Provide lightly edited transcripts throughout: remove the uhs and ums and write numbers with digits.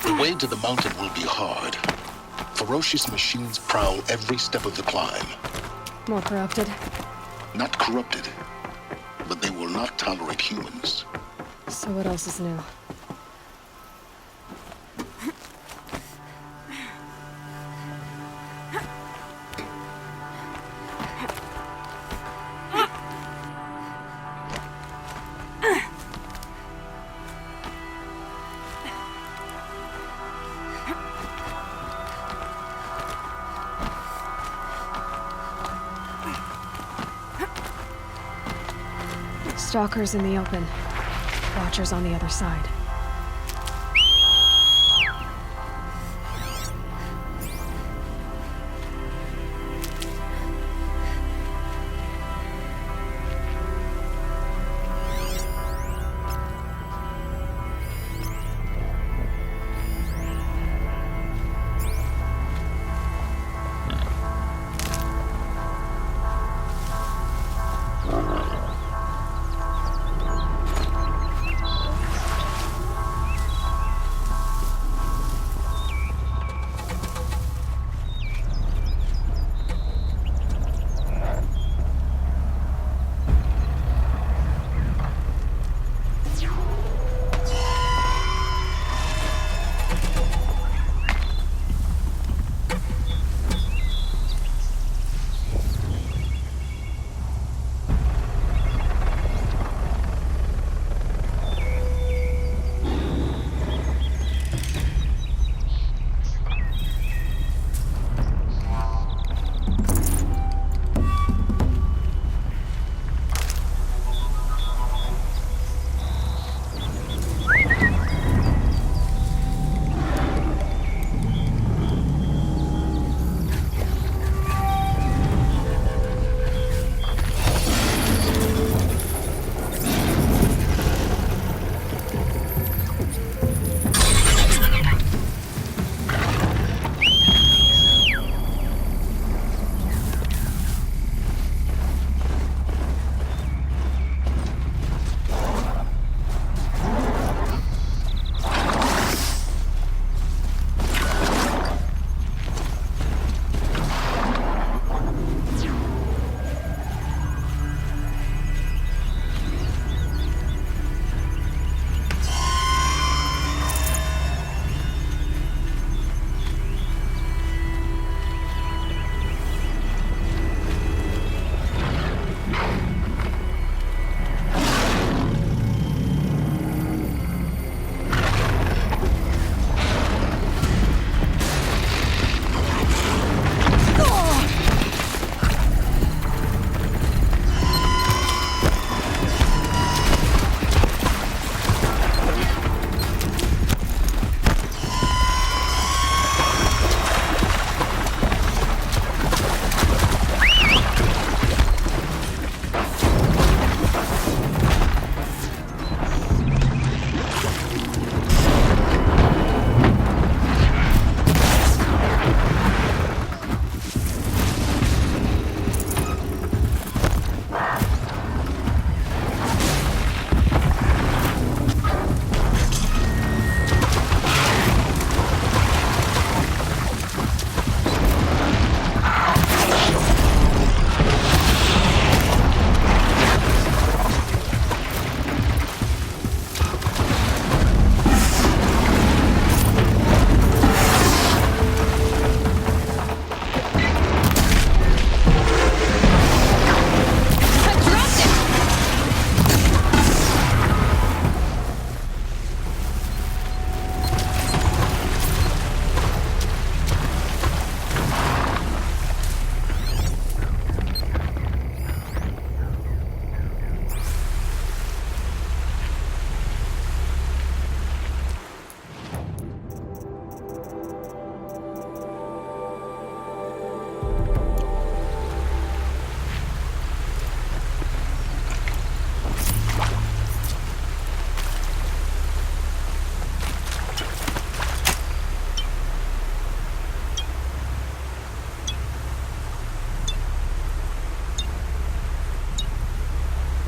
The way to the mountain will be hard. Ferocious machines prowl every step of the climb. More corrupted? Not corrupted, but they will not tolerate humans. So what else is new? Stalkers in the open. Watchers on the other side.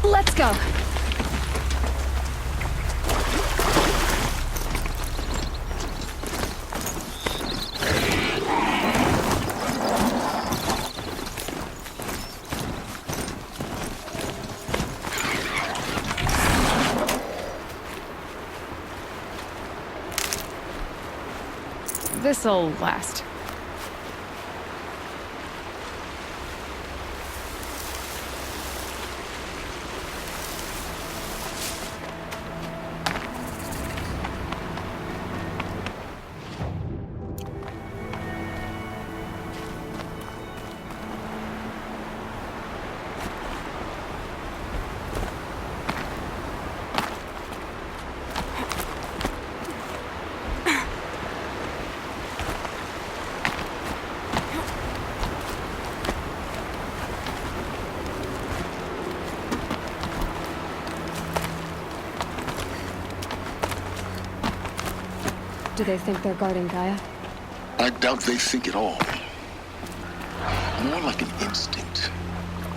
Let's go. This'll last. Do they think they're guarding Gaia? I doubt they think at all. More like an instinct,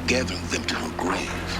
gathering them to her grave.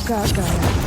got Gaia.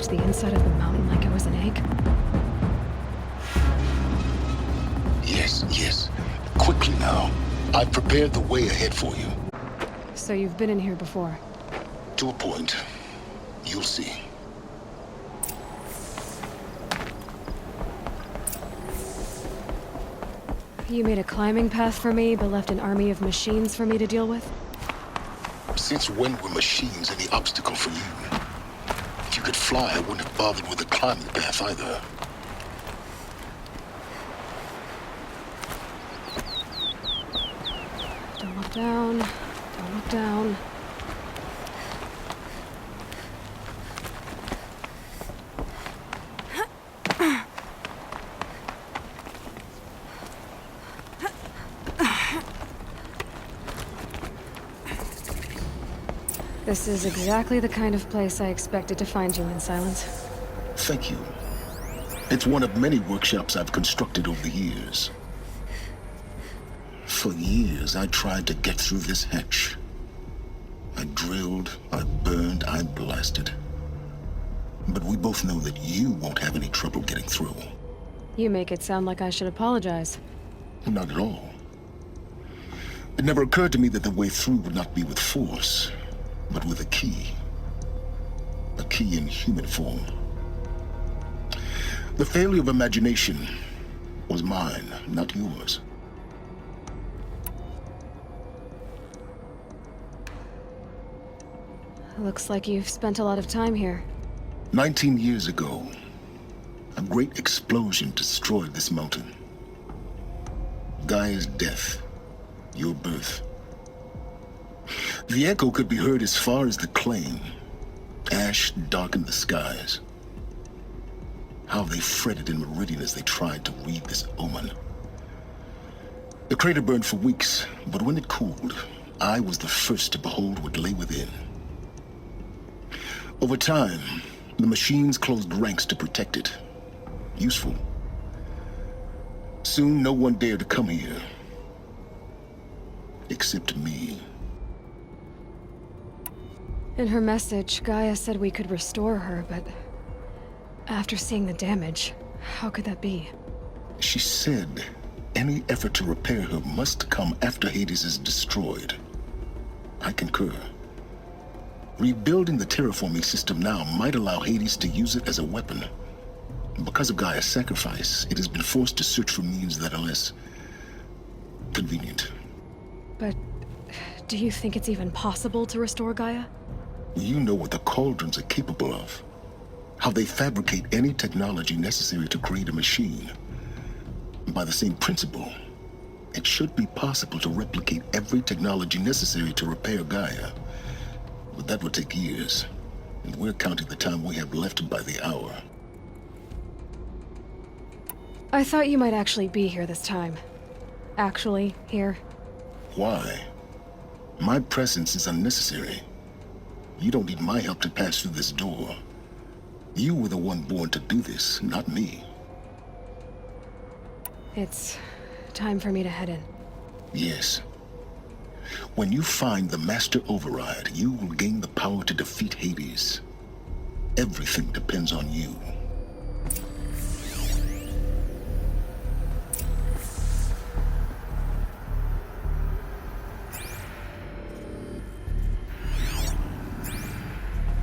The inside of the mountain like it was an egg? Yes, yes. Quickly now. I've prepared the way ahead for you. So you've been in here before? To a point. You'll see. You made a climbing path for me, but left an army of machines for me to deal with? Since when were machines any obstacle for you? If you could fly, I wouldn't have bothered with the climbing path either. Don't look down. Don't look down. This is exactly the kind of place I expected to find you in, Silence. Thank you. It's one of many workshops I've constructed over the years. For years, I tried to get through this hatch. I drilled, I burned, I blasted. But we both know that you won't have any trouble getting through. You make it sound like I should apologize. Not at all. It never occurred to me that the way through would not be with force, but with a key. A key in human form. The failure of imagination was mine, not yours. Looks like you've spent a lot of time here. 19 years ago, a great explosion destroyed this mountain. Gaia's death, your birth. The echo could be heard as far as the claim. Ash darkened the skies. How they fretted in Meridian as they tried to read this omen. The crater burned for weeks, but when it cooled, I was the first to behold what lay within. Over time, the machines closed ranks to protect it. Useful. Soon, no one dared to come here. Except me. In her message, Gaia said we could restore her, but after seeing the damage, how could that be? She said any effort to repair her must come after Hades is destroyed. I concur. Rebuilding the terraforming system now might allow Hades to use it as a weapon. Because of Gaia's sacrifice, it has been forced to search for means that are less convenient. But do you think it's even possible to restore Gaia? You know what the Cauldrons are capable of. How they fabricate any technology necessary to create a machine. By the same principle, it should be possible to replicate every technology necessary to repair Gaia. But that would take years, and we're counting the time we have left by the hour. I thought you might actually be here this time. Actually, here. Why? My presence is unnecessary. You don't need my help to pass through this door. You were the one born to do this, not me. It's time for me to head in. Yes. When you find the Master Override, you will gain the power to defeat Hades. Everything depends on you.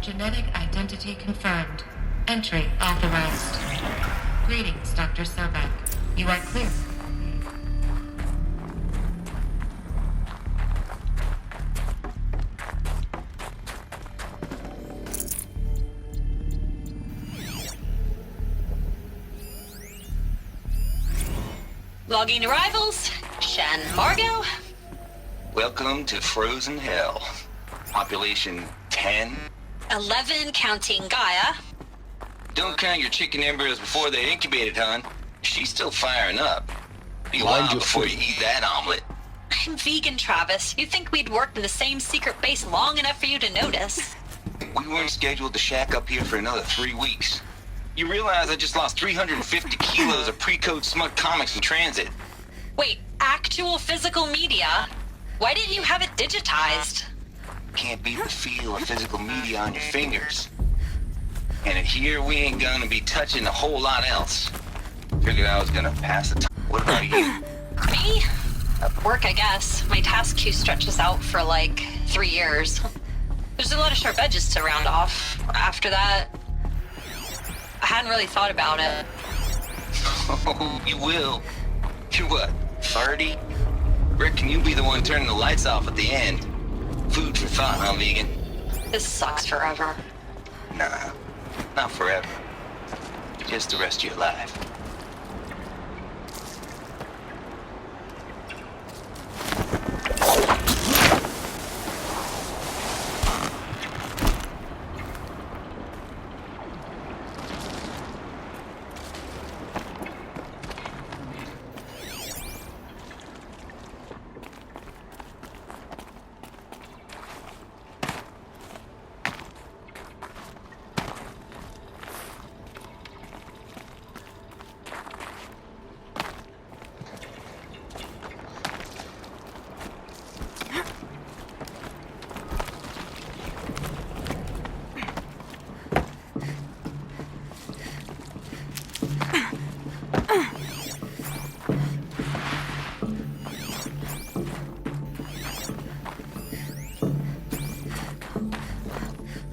Genetic identity confirmed. Entry authorized. Greetings, Dr. Sobek. You are clear. Logging arrivals. Shen Margot. Welcome to Frozen Hell. Population 10. 11 counting Gaia. Don't count your chicken embryos before they're incubated, hon. She's still firing up. Be a Mind while your before foot. you eat that omelet. I'm vegan, Travis. You'd think we'd worked in the same secret base long enough for you to notice. We weren't scheduled to shack up here for another 3 weeks. You realize I just lost 350 kilos of pre-code smut comics in transit. Wait, actual physical media? Why didn't you have it digitized? Can't beat the feel of physical media on your fingers. And here we ain't gonna be touching a whole lot else. Figured I was gonna pass the time. What about you? Me? Work, I guess. My task queue stretches out for like 3 years. There's a lot of sharp edges to round off. After that, I hadn't really thought about it. Oh, you will. You're what, 30? Reckon you'll be the one turning the lights off at the end. Food for thought, huh, vegan? This sucks forever. Nah, not forever. Just the rest of your life.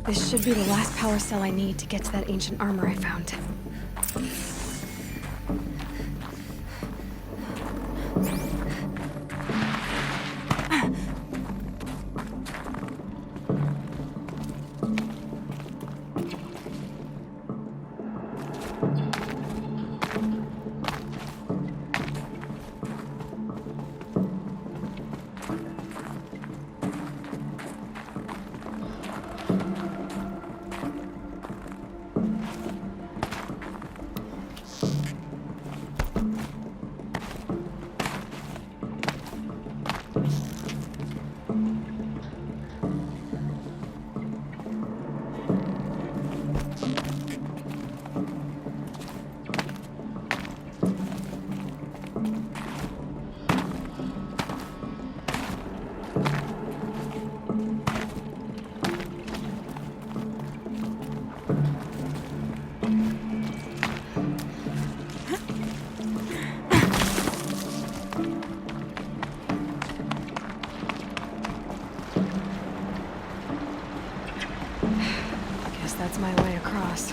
This should be the last power cell I need to get to that ancient armor I found. Guess that's my way across.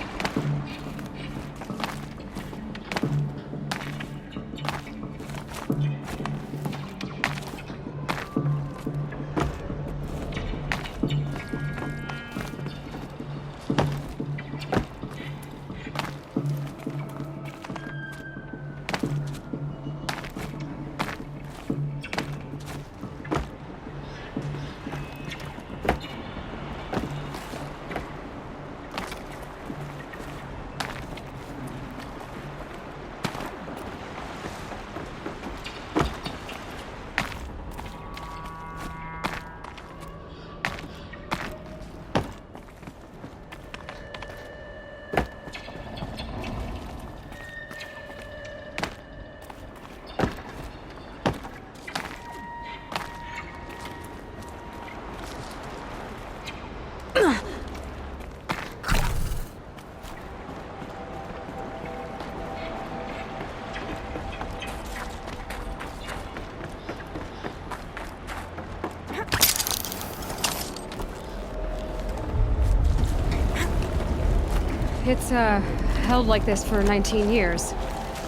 It's, held like this for 19 years,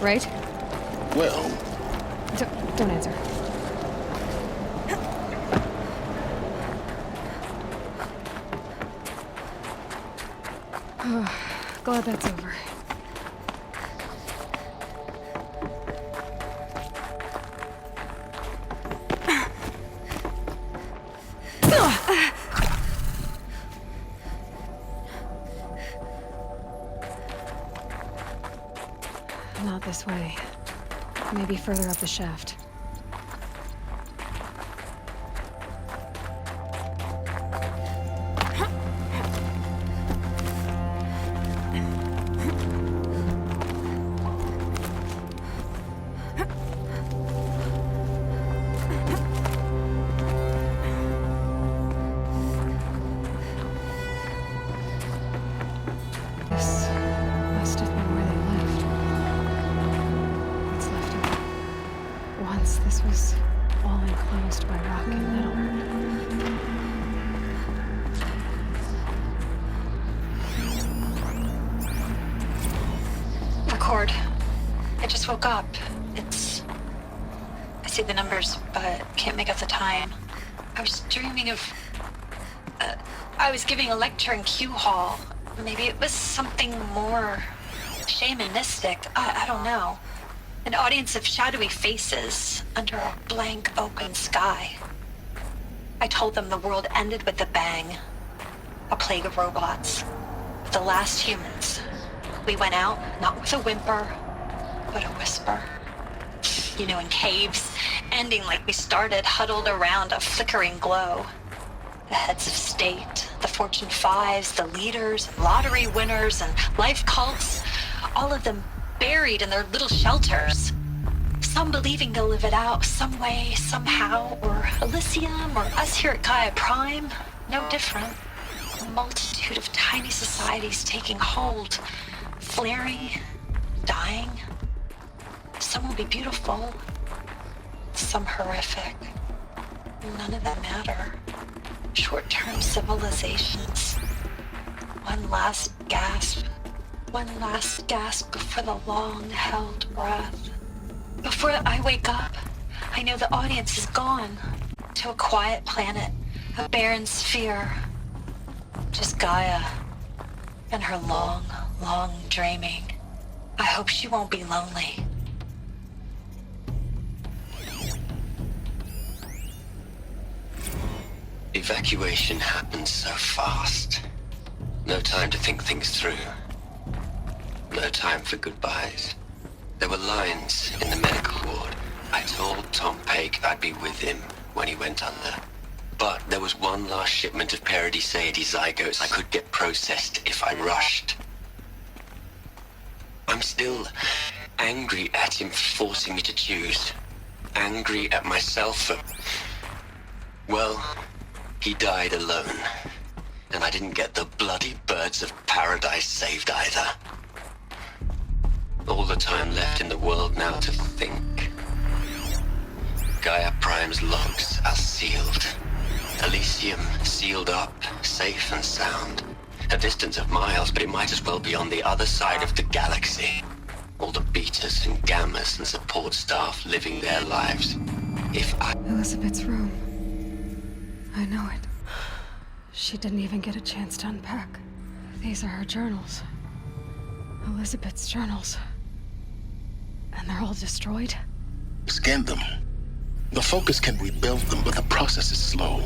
right? Well, Don't answer. Glad that's over. Not this way. Maybe further up the shaft. This must have been where they lived. What's left of it. Once this was all enclosed by rock and metal. Record. I just woke up. I see the numbers, but can't make out the time. I was dreaming of... I was giving a lecture in Q Hall. Maybe it was something more shamanistic. I don't know. An audience of shadowy faces under a blank open sky. I told them the world ended with a bang. A plague of robots. The last humans. We went out, not with a whimper, but a whisper. You know, in caves, ending like we started, huddled around a flickering glow. The heads of state, the Fortune 5s, the leaders, lottery winners, and life cults, all of them buried in their little shelters. Some believing they'll live it out some way, somehow, or Elysium, or us here at Gaia Prime, no different. A multitude of tiny societies taking hold, flaring, dying. Some will be beautiful, some horrific. None of them matter. Short-term civilizations. One last gasp. One last gasp before the long-held breath. Before I wake up, I know the audience is gone. To a quiet planet, a barren sphere. Just Gaia and her long, long dreaming. I hope she won't be lonely. Evacuation happened so fast. No time to think things through. No time for goodbyes. There were lines in the medical ward. I told Tom Paik I'd be with him when he went under. But there was one last shipment of Paradis-Sade zygotes I could get processed if I rushed. I'm still angry at him for forcing me to choose. Angry at myself for... Well, he died alone. And I didn't get the bloody birds of paradise saved either. All the time left in the world now to think. Gaia Prime's logs are sealed. Elysium sealed up, safe and sound. A distance of miles, but it might as well be on the other side of the galaxy. All the betas and gammas and support staff living their lives. If I... Elizabeth's room. I know it. She didn't even get a chance to unpack. These are her journals. Elizabeth's journals. And they're all destroyed? Scan them. The Focus can rebuild them, but the process is slow.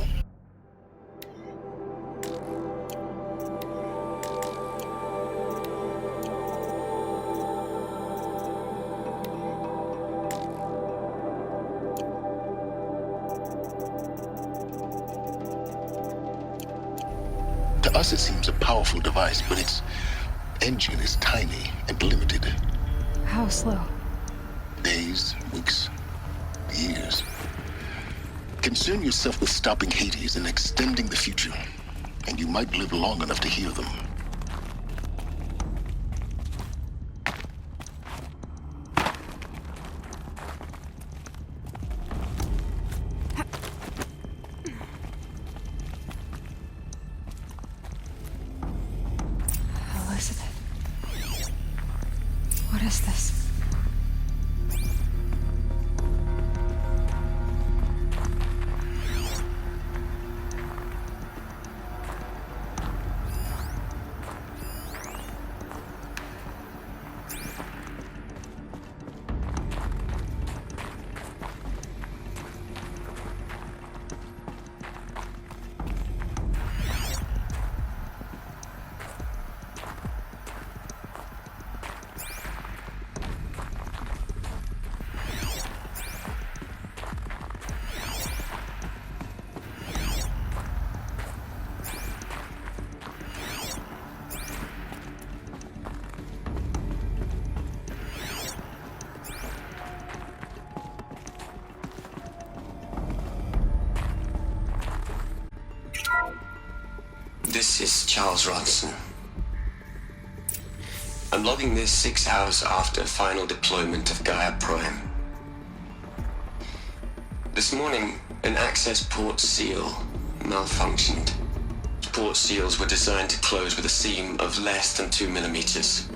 To us, it seems a powerful device, but its engine is tiny and limited. How slow? Days, weeks, years. Concern yourself with stopping Hades and extending the future, and you might live long enough to hear them. Elizabeth. is this? This is Charles Ronson. I'm logging this 6 hours after final deployment of Gaia Prime. This morning, an access port seal malfunctioned. Port seals were designed to close with a seam of less than 2 millimeters.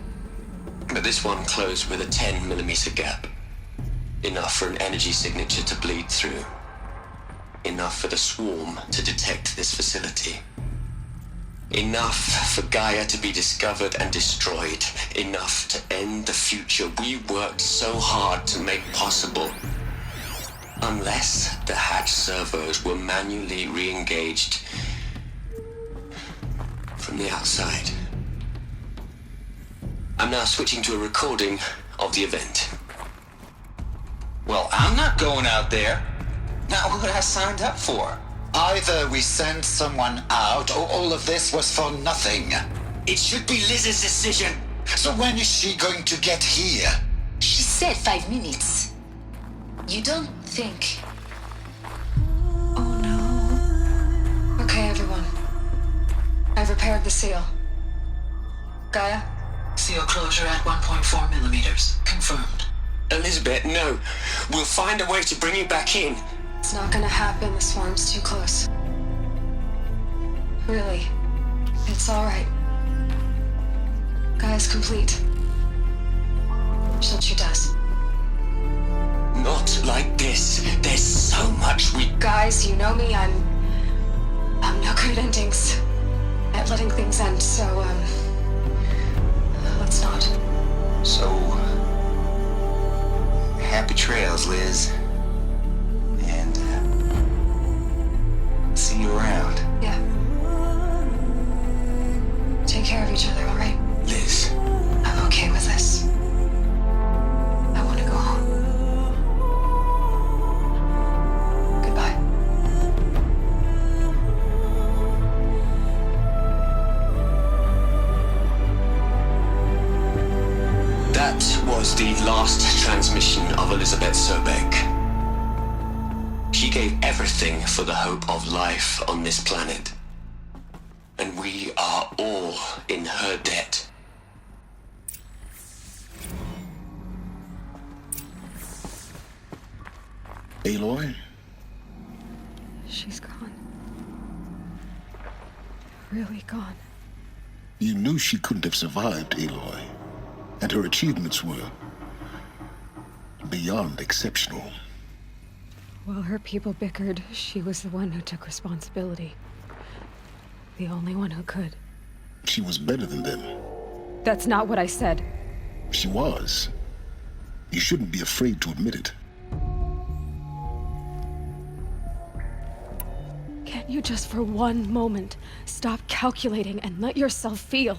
But this one closed with a 10 millimeter gap. Enough for an energy signature to bleed through. Enough for the swarm to detect this facility. Enough for Gaia to be discovered and destroyed. Enough to end the future we worked so hard to make possible. Unless the hatch servos were manually re-engaged from the outside. I'm now switching to a recording of the event. Well, I'm not going out there. Not what I signed up for. Either we send someone out, or all of this was for nothing. It should be Liz's decision. So when is she going to get here? She said 5 minutes. You don't think... Oh no. Okay, everyone. I've repaired the seal. Gaia? Seal closure at 1.4 millimeters. Confirmed. Elizabeth, no. We'll find a way to bring you back in. It's not gonna happen. The swarm's too close. Really. It's alright. Gaia's complete. So she does. Not like this. There's so much we... Guys, you know me, I'm no good at endings. At letting things end, so, let's not. So, happy trails, Liz. And, see you around. Yeah. Take care of each other, alright? Liz. I'm okay with this. I want to go home. Goodbye. That was the last transmission of Elizabeth Sobek. She gave everything for the hope of life on this planet. And we are all in her debt. Aloy? She's gone. Really gone. You knew she couldn't have survived, Aloy. And her achievements were beyond exceptional. While her people bickered, she was the one who took responsibility. The only one who could. She was better than them. That's not what I said. She was. You shouldn't be afraid to admit it. Can't you just for one moment stop calculating and let yourself feel?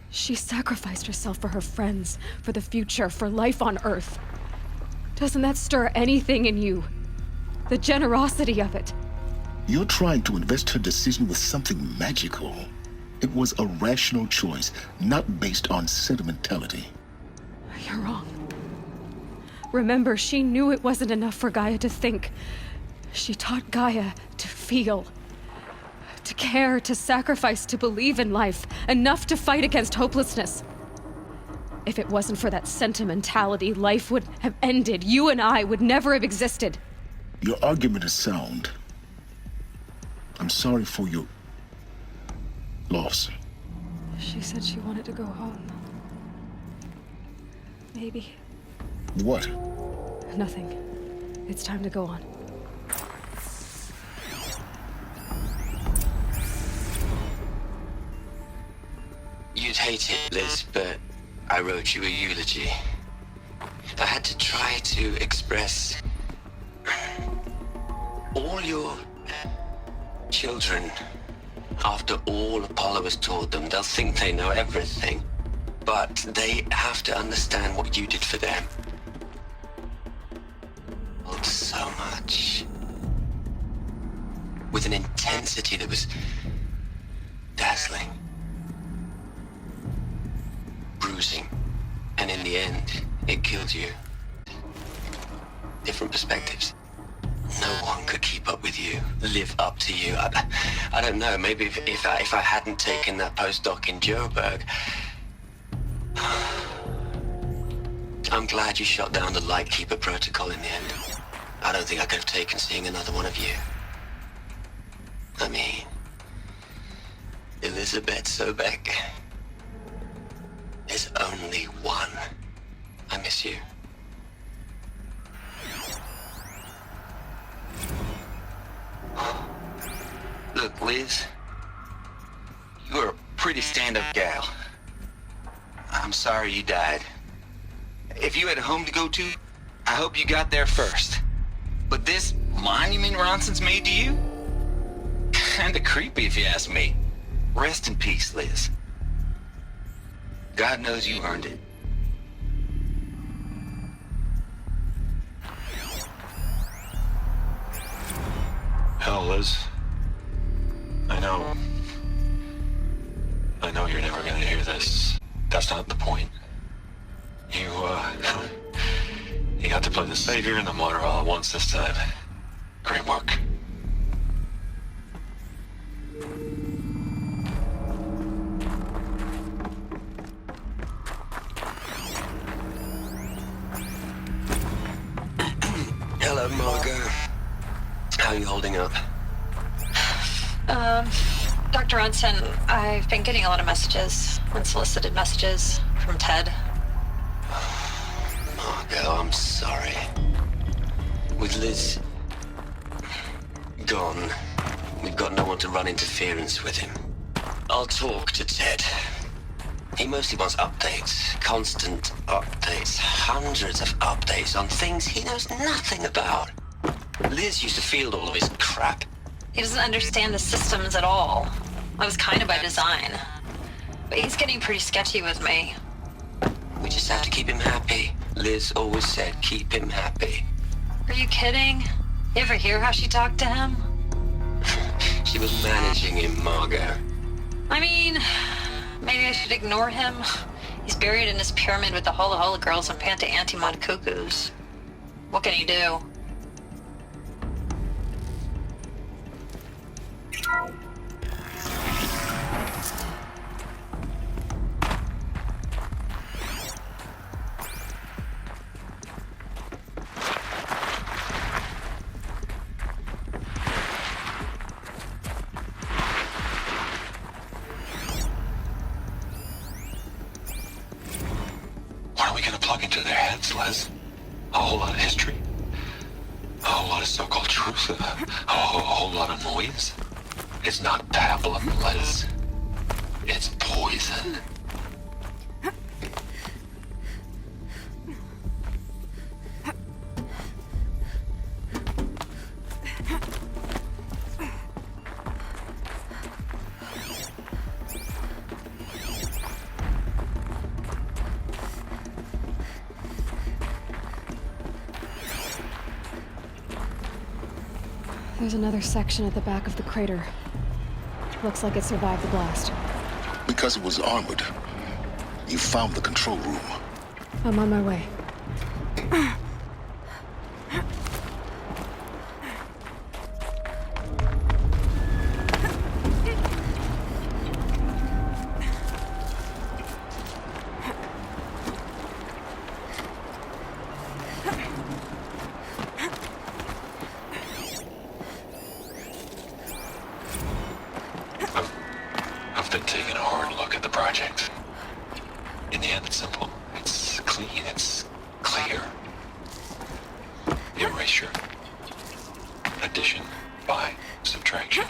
She sacrificed herself for her friends, for the future, for life on Earth. Doesn't that stir anything in you? The generosity of it. You're trying to invest her decision with something magical. It was a rational choice, not based on sentimentality. You're wrong. Remember, she knew it wasn't enough for Gaia to think. She taught Gaia to feel. To care, to sacrifice, to believe in life. Enough to fight against hopelessness. If it wasn't for that sentimentality, life would have ended. You and I would never have existed. Your argument is sound. I'm sorry for your loss. She said she wanted to go home. Maybe. What? Nothing. It's time to go on. You'd hate it, Liz, but I wrote you a eulogy. I had to try to express all your children. After all Apollo has taught them, they'll think they know everything. But they have to understand what you did for them. So much. With an intensity that was dazzling. Bruising. And in the end, it killed you. Different perspectives. No one could keep up with you, live up to you. I don't know, maybe if I hadn't taken that postdoc in Joburg. I'm glad you shot down the Lightkeeper protocol in the end. I don't think I could have taken seeing another one of you. I mean, Elizabeth Sobek. There's only one. I miss you. Look, Liz, you're a pretty stand-up gal. I'm sorry you died. If you had a home to go to, I hope you got there first. But this monument Ronson's made to you? Kinda creepy if you ask me. Rest in peace, Liz. God knows you earned it. Hell, Liz. I know you're never gonna hear this. That's not the point. You got to play the savior and the martyr all at once this time. Great work. Hello, Margot. How are you holding up? Dr. Ronson, I've been getting a lot of messages, unsolicited messages from Ted. Margot, I'm sorry. With Liz gone, we've got no one to run interference with him. I'll talk to Ted. He mostly wants updates, constant updates, hundreds of updates on things he knows nothing about. Liz used to field all of his crap. He doesn't understand the systems at all. That was kind of by design. But he's getting pretty sketchy with me. We just have to keep him happy. Liz always said, keep him happy. Are you kidding? You ever hear how she talked to him? She was managing him, Margot. I mean, maybe I should ignore him. He's buried in his pyramid with the Hola Hola girls and Panta Antimod cuckoos. What can he do? What are we gonna plug into their heads, Les? A whole lot of history? A whole lot of so-called truth? A whole lot of noise? It's not pablum, Les. It's poison. There's another section at the back of the crater. Looks like it survived the blast. Because it was armored, you found the control room. I'm on my way. I've been taking a hard look at the project. In the end, it's simple. It's clean. It's clear. Erasure. Addition by subtraction.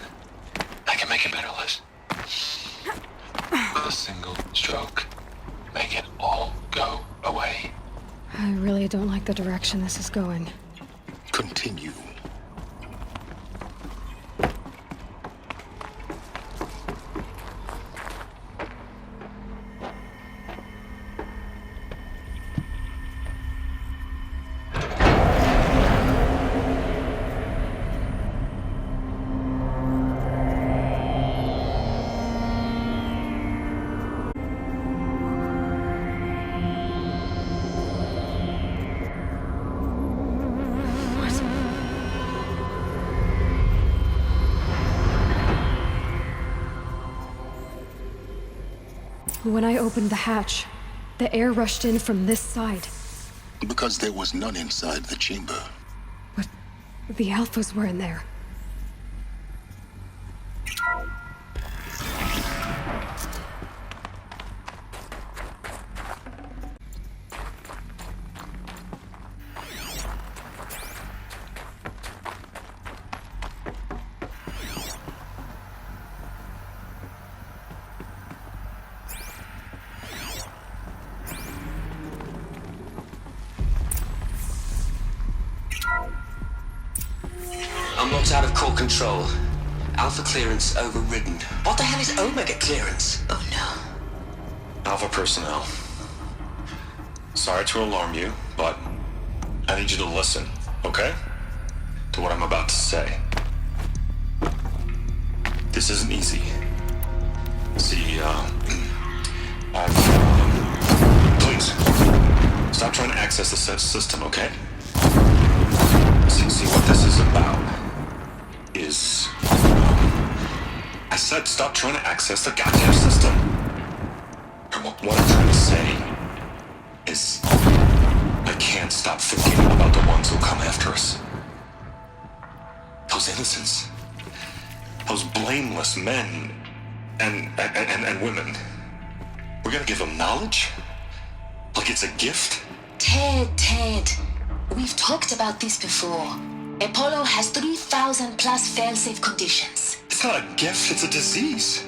I can make it better, Liz. With a single stroke, make it all go away. I really don't like the direction this is going. Continue. When I opened the hatch, the air rushed in from this side. Because there was none inside the chamber. But the Alphas were in there. Unlocked out of core control. Alpha clearance overridden. What the hell is Omega clearance? Oh no. Alpha personnel. Sorry to alarm you, but I need you to listen, okay? To what I'm about to say. This isn't easy. See, please, stop trying to access the system, okay? See what this is about is... I said stop trying to access the goddamn system. What I'm trying to say is... I can't stop thinking about the ones who come after us. Those innocents. Those blameless men and women. We're gonna give them knowledge? Like it's a gift? Ted. We've talked about this before. Apollo has 3,000 plus fail-safe conditions. It's not a gift, it's a disease.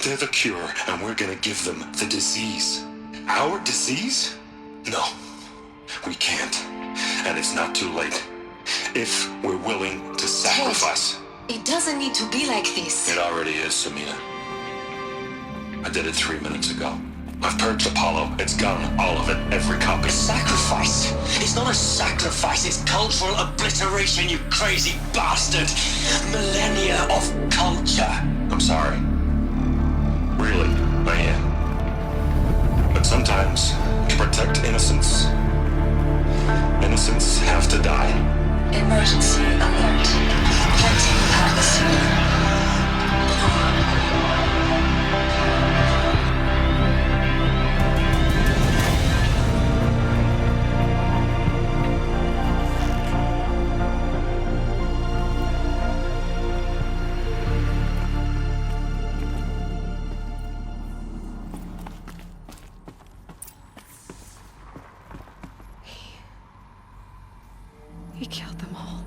They're the cure, and we're gonna give them the disease. Our disease? No, we can't. And it's not too late. If we're willing to sacrifice. Ted, it doesn't need to be like this. It already is, Samina. I did it 3 minutes ago. I've purged Apollo. It's gone, all of it, every copy. Sacrifice? It's not a sacrifice, it's cultural obliteration, you crazy bastard! Millennia of culture! I'm sorry. Really, I am. But sometimes, to protect innocence, innocents have to die. Emergency alert. Planting atmosphere. He killed them all.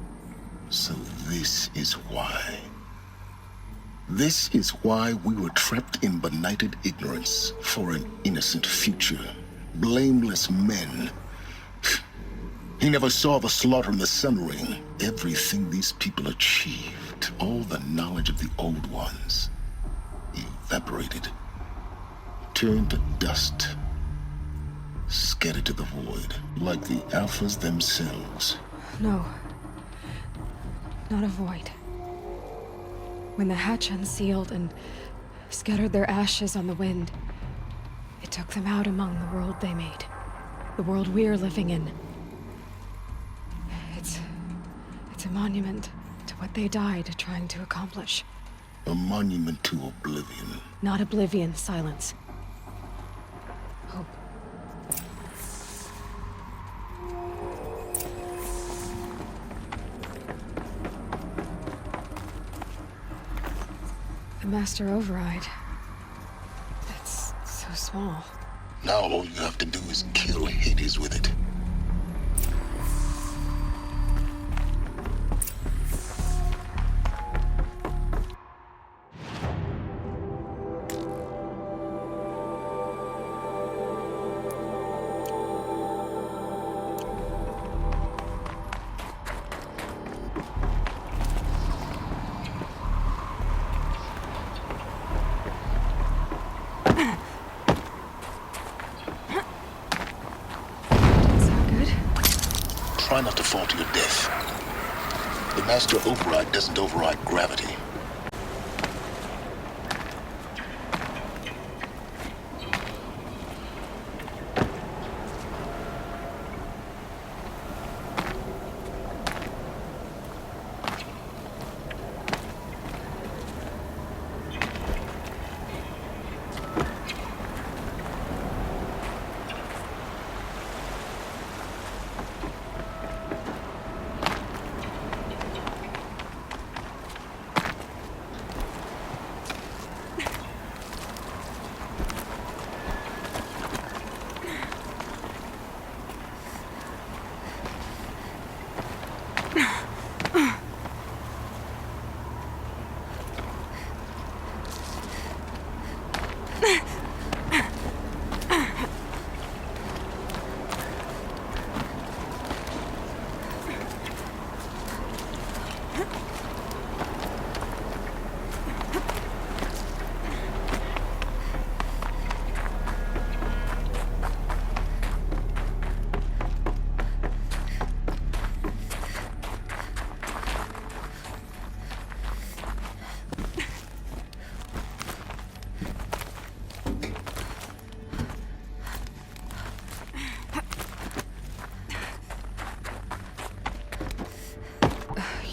So this is why. This is why we were trapped in benighted ignorance for an innocent future. Blameless men. He never saw the slaughter in the Sun Ring. Everything these people achieved, all the knowledge of the old ones, evaporated, turned to dust, scattered to the void, like the Alphas themselves. No. Not a void. When the hatch unsealed and scattered their ashes on the wind, it took them out among the world they made. The world we're living in. It's a monument to what they died trying to accomplish. A monument to oblivion. Not oblivion, silence. Hope. The Master Override. It's so small. Now all you have to do is kill Hades with it. Try not to fall to your death. The master override doesn't override gravity.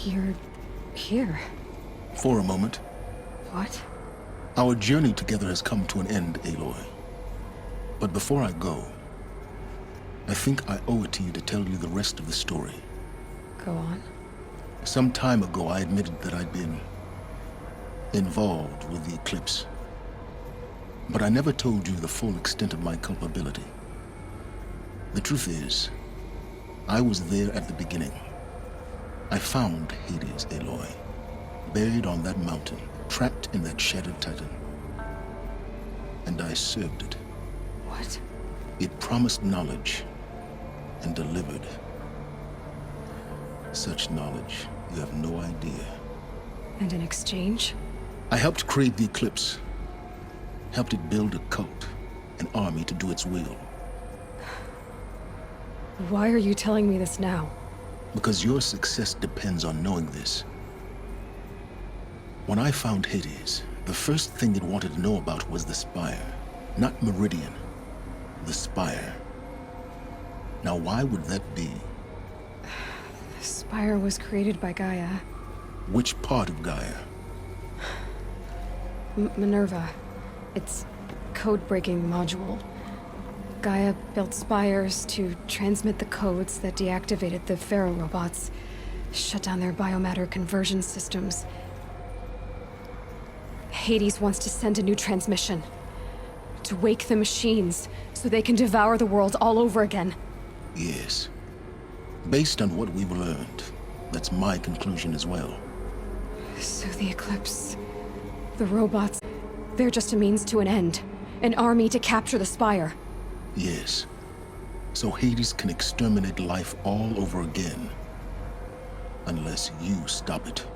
You're here. For a moment. What? Our journey together has come to an end, Aloy. But before I go, I think I owe it to you to tell you the rest of the story. Go on. Some time ago, I admitted that I'd been involved with the Eclipse. But I never told you the full extent of my culpability. The truth is, I was there at the beginning. I found Hades, Aloy, buried on that mountain, trapped in that shattered titan. And I served it. What? It promised knowledge and delivered. Such knowledge, you have no idea. And in exchange? I helped create the Eclipse. Helped it build a cult, an army to do its will. Why are you telling me this now? Because your success depends on knowing this. When I found Hades, the first thing it wanted to know about was the Spire. Not Meridian. The Spire. Now why would that be? The Spire was created by Gaia. Which part of Gaia? Minerva. It's code-breaking module. Gaia built spires to transmit the codes that deactivated the Pharaoh robots, shut down their biomatter conversion systems. Hades wants to send a new transmission. To wake the machines, so they can devour the world all over again. Yes. Based on what we've learned, that's my conclusion as well. So the Eclipse, the robots, they're just a means to an end. An army to capture the Spire. Yes. So Hades can exterminate life all over again. Unless you stop it.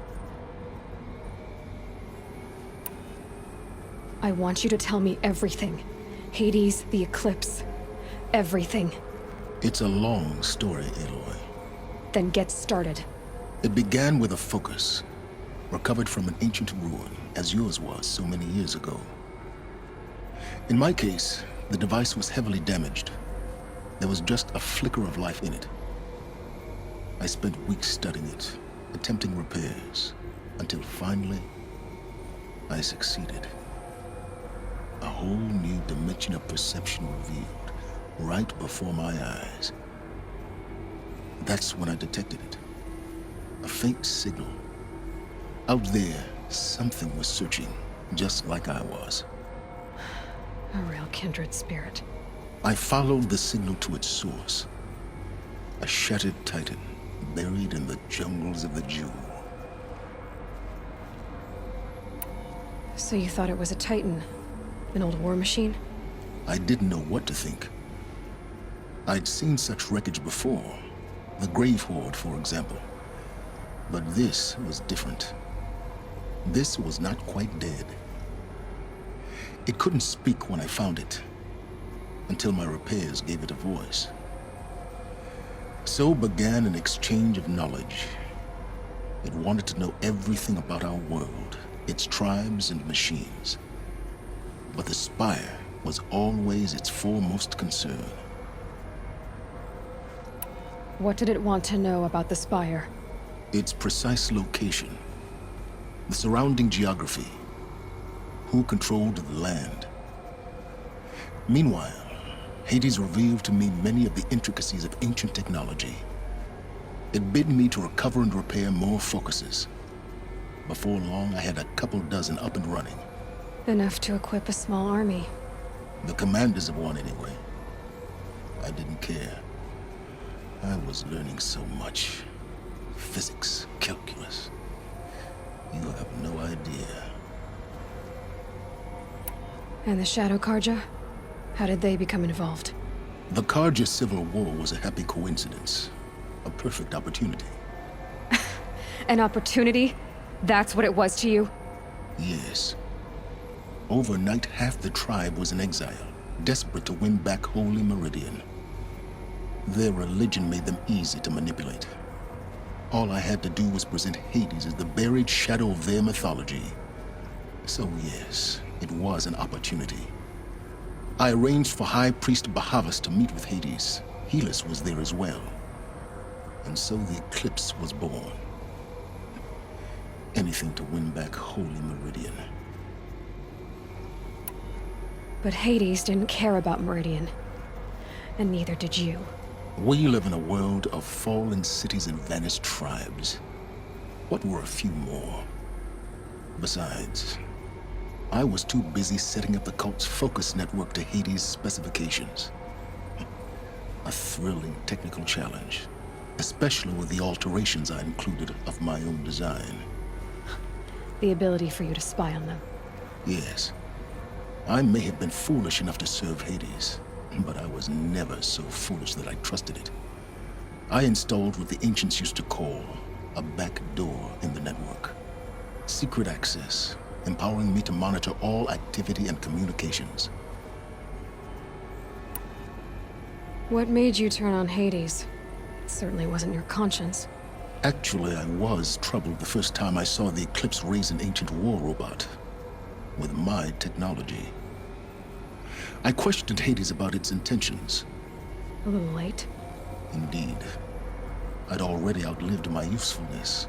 I want you to tell me everything. Hades, the Eclipse, everything. It's a long story, Aloy. Then get started. It began with a focus, recovered from an ancient ruin, as yours was so many years ago. In my case, the device was heavily damaged. There was just a flicker of life in it. I spent weeks studying it, attempting repairs, until finally, I succeeded. A whole new dimension of perception revealed, right before my eyes. That's when I detected it. A faint signal. Out there, something was searching, just like I was. A real kindred spirit. I followed the signal to its source. A shattered titan buried in the jungles of the Jewel. So you thought it was a Titan? An old war machine? I didn't know what to think. I'd seen such wreckage before. The Grave Horde, for example. But this was different. This was not quite dead. It couldn't speak when I found it, until my repairs gave it a voice. So began an exchange of knowledge. It wanted to know everything about our world, its tribes and machines. But the Spire was always its foremost concern. What did it want to know about the Spire? Its precise location, the surrounding geography, who controlled the land. Meanwhile, Hades revealed to me many of the intricacies of ancient technology. It bid me to recover and repair more focuses. Before long, I had a couple dozen up and running. Enough to equip a small army. The commanders of one, anyway. I didn't care. I was learning so much. Physics, calculus. You have no idea. And the Shadow Carja? How did they become involved? The Carja Civil War was a happy coincidence. A perfect opportunity. An opportunity? That's what it was to you? Yes. Overnight, half the tribe was in exile, desperate to win back Holy Meridian. Their religion made them easy to manipulate. All I had to do was present Hades as the buried shadow of their mythology. So yes, it was an opportunity. I arranged for High Priest Bahavas to meet with Hades. Helis was there as well. And so the Eclipse was born. Anything to win back Holy Meridian. But Hades didn't care about Meridian. And neither did you. We live in a world of fallen cities and vanished tribes. What were a few more? Besides, I was too busy setting up the cult's focus network to Hades' specifications. A thrilling technical challenge, especially with the alterations I included of my own design. The ability for you to spy on them. Yes. I may have been foolish enough to serve Hades, but I was never so foolish that I trusted it. I installed what the ancients used to call a back door in the network. Secret access, empowering me to monitor all activity and communications. What made you turn on Hades? It certainly wasn't your conscience. Actually, I was troubled the first time I saw the Eclipse raise an ancient war robot with my technology. I questioned Hades about its intentions. A little late. Indeed. I'd already outlived my usefulness.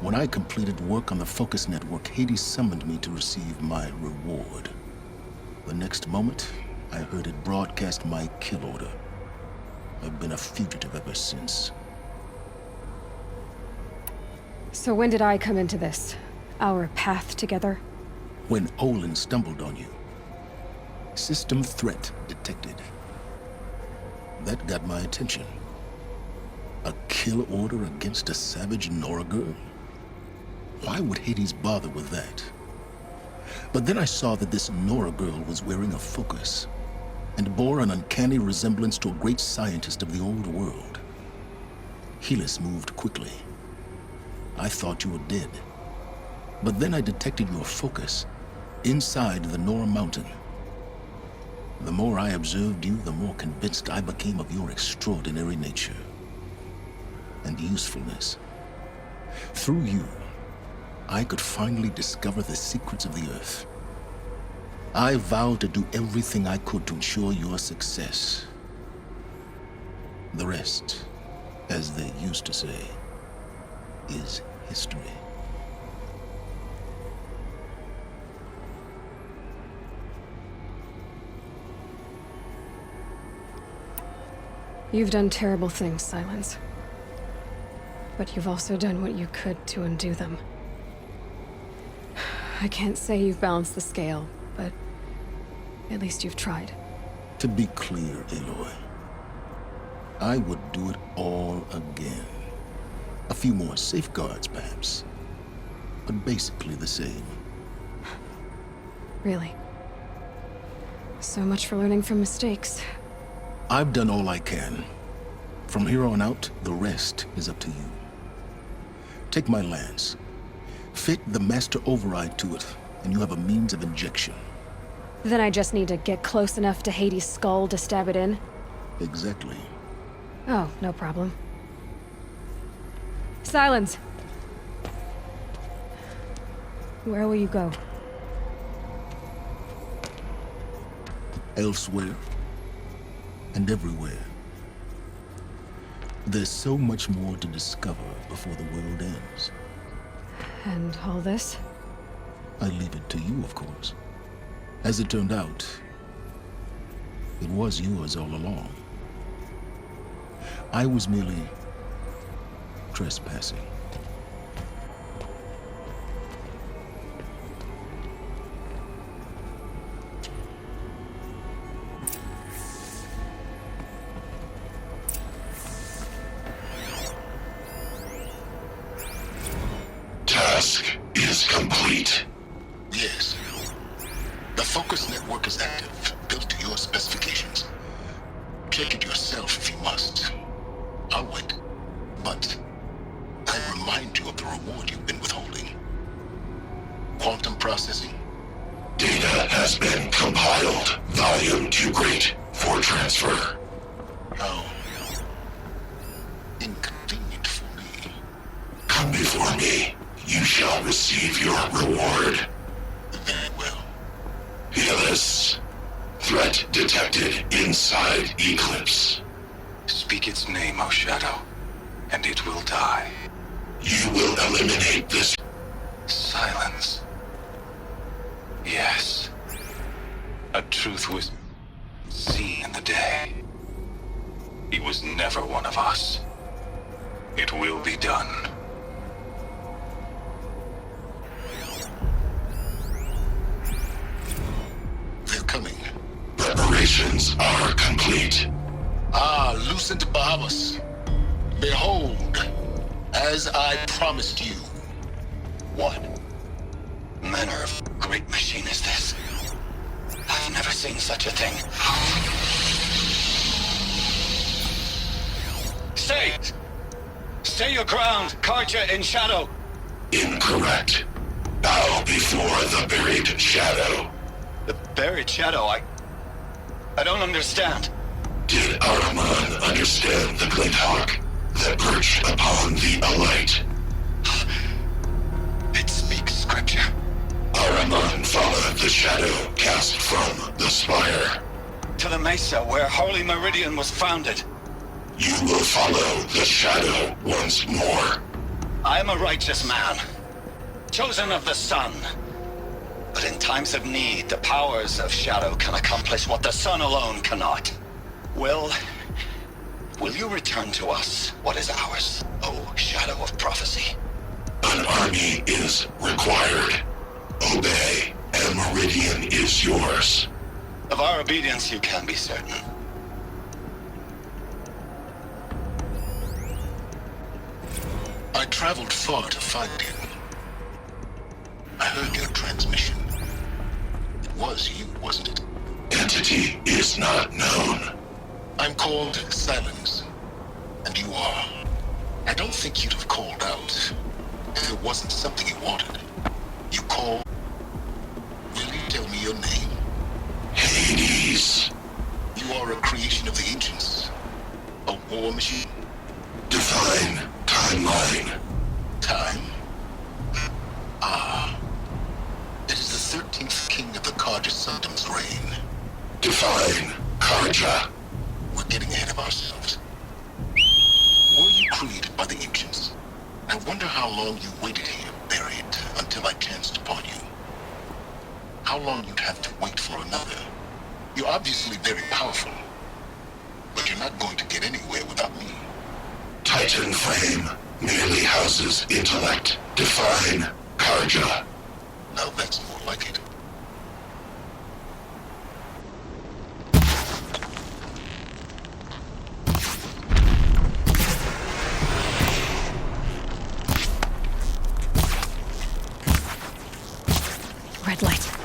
When I completed work on the Focus Network, Hades summoned me to receive my reward. The next moment, I heard it broadcast my kill order. I've been a fugitive ever since. So when did I come into this? Our path together? When Olin stumbled on you. System threat detected. That got my attention. A kill order against a savage Nora girl? Why would Hades bother with that? But then I saw that this Nora girl was wearing a focus, and bore an uncanny resemblance to a great scientist of the old world. Helis moved quickly. I thought you were dead. But then I detected your focus inside the Nora mountain. The more I observed you, the more convinced I became of your extraordinary nature and usefulness. Through you, I could finally discover the secrets of the Earth. I vowed to do everything I could to ensure your success. The rest, as they used to say, is history. You've done terrible things, Silence. But you've also done what you could to undo them. I can't say you've balanced the scale, but at least you've tried. To be clear, Aloy, I would do it all again. A few more safeguards, perhaps, but basically the same. Really? So much for learning from mistakes. I've done all I can. From here on out, the rest is up to you. Take my lance. Fit the Master Override to it, and you have a means of injection. Then I just need to get close enough to Hades' skull to stab it in? Exactly. Oh, no problem. Silence! Where will you go? Elsewhere. And everywhere. There's so much more to discover before the world ends. And all this? I leave it to you, of course. As it turned out, it was yours all along. I was merely trespassing. Task is complete. Yes. The Focus network is active, built to your specifications. Check it yourself if you must. I'll wait. But I remind you of the reward you've been withholding. Quantum processing. Data has been compiled. Volume too great for transfer. How inconvenient for me. Come before me. You shall receive your reward. Very well. Helis. Threat detected inside Eclipse. Speak its name, O Shadow, and it will die. You will eliminate this. Silence. Yes. A truth was seen in the day. He was never one of us. It will be done. They're coming. Preparations are complete. Ah, Lucent Bahamas. Behold, as I promised you. What manner of great machine is this? I've never seen such a thing. Stay! Stay your ground, Karja in Shadow! Incorrect. Bow before the buried shadow. The buried Shadow, I don't understand. Did Ahriman understand the glint hawk that perched upon the alight? It speaks scripture. Ahriman followed the shadow cast from the spire. To the mesa where Holy Meridian was founded. You will follow the shadow once more. I am a righteous man, chosen of the sun. But in times of need, the powers of Shadow can accomplish what the sun alone cannot. Will you return to us what is ours, O Shadow of Prophecy? An army is required. Obey, and Meridian is yours. Of our obedience you can be certain. I traveled far to find you. I heard your transmission. It was you, wasn't it? Entity is not known. I'm called Silence, and you are. I don't think you'd have called out if it wasn't something you wanted. You called. Will you tell me your name? Hades. You are a creation of the ancients. A war machine. Define timeline. Time? Ah. It is the 13th king of the Karja Sanctum's reign. Define Karja. We're getting ahead of ourselves. Were you created by the ancients? I wonder how long you waited here, buried, until I chanced upon you. How long you'd have to wait for another. You're obviously very powerful, but you're not going to get anywhere without me. Titan Flame merely houses intellect. Define Karja. Now that's more like it. Red light.